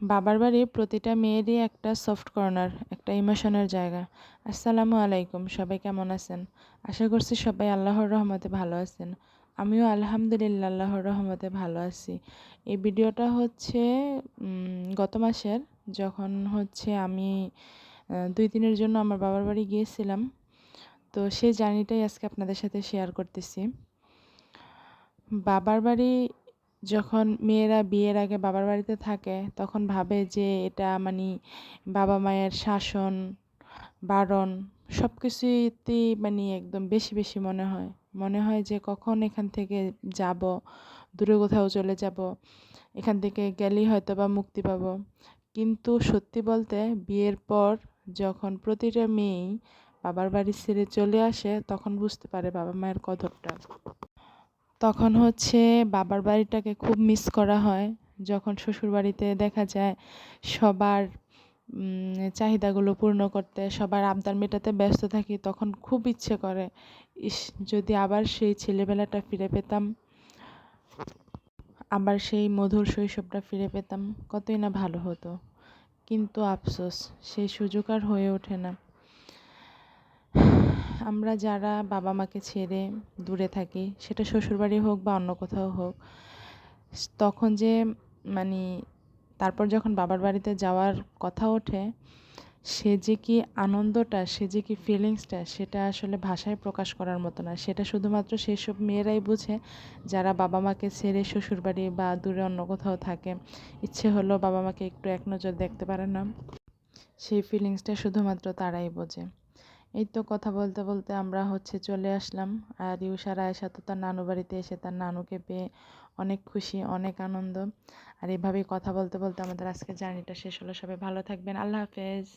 বাবার বাড়ি প্রতিটা মেয়েরই একটা সফট কর্নার, একটা ইমোশনের জায়গা। আসসালামু আলাইকুম, সবাই কেমন আছেন? আশা করছি সবাই আল্লাহর রহমতে ভালো আছেন। আমিও আলহামদুলিল্লাহ আল্লাহর রহমতে ভালো আছি। এই ভিডিওটা হচ্ছে গত মাসের, যখন হচ্ছে আমি 2 দিনের জন্য আমার বাবার বাড়ি গিয়েছিলাম। তো সেই জার্নিটাই আজকে আপনাদের সাথে শেয়ার করতেছি। বাবার বাড়ি যখন মেয়েরা বিয়ের আগে বাবার বাড়িতে থাকে তখন ভাবে যে এটা মানে বাবা মায়ের শাসন, বারণ সব কিছুতেই মানে একদম বেশি বেশি মনে হয় যে কখন এখান থেকে যাব, দূরে কোথাও চলে যাব, এখান থেকে গেলেই হয়তো বা মুক্তি পাবো। কিন্তু সত্যি বলতে বিয়ের পর যখন প্রতিটা মেয়েই বাবার বাড়ি ছেড়ে চলে আসে তখন বুঝতে পারে বাবা মায়ের কদরটা। তখন হচ্ছে বাবার বাড়িটাকে খুব মিস করা হয়। যখন শ্বশুরবাড়িতে দেখা যায় সবার চাহিদাগুলো পূর্ণ করতে, সবার আবদার মেটাতে ব্যস্ত থাকি, তখন খুব ইচ্ছে করে ইস, যদি আবার সেই ছেলেবেলাটা ফিরে পেতাম, আবার সেই মধুর শৈশবটা ফিরে পেতাম, কতই না ভালো হতো। কিন্তু আফসোস, সেই সুযোগ আর হয়ে ওঠে না। আমরা যারা বাবা মাকে ছেড়ে দূরে থাকি, সেটা শ্বশুরবাড়ি হোক বা অন্য কোথাও হোক, তখন যে মানে তারপর যখন বাবার বাড়িতে যাওয়ার কথা ওঠে, সে যে কি আনন্দটা, সে যে কি ফিলিংসটা, সেটা আসলে ভাষায় প্রকাশ করার মতো না। সেটা শুধুমাত্র সেসব মেয়েরাই বুঝে যারা বাবা মাকে ছেড়ে শ্বশুরবাড়ি বা দূরে অন্য কোথাও থাকে। ইচ্ছে হলো বাবা মাকে একটু এক নজর দেখতে পারে না, সেই ফিলিংসটা শুধুমাত্র তারাই বোঝে। এই তো কথা বলতে বলতে আমরা হচ্ছে চলে আসলাম। আর ইউসার আয়েশা তো তার নানু বাড়িতে এসে তার নানুকে পেয়ে অনেক খুশি, অনেক আনন্দ। আর এভাবেই কথা বলতে বলতে আমাদের আজকের জার্নিটা শেষ হলো। সবাই ভালো থাকবেন, আল্লাহ হাফেজ।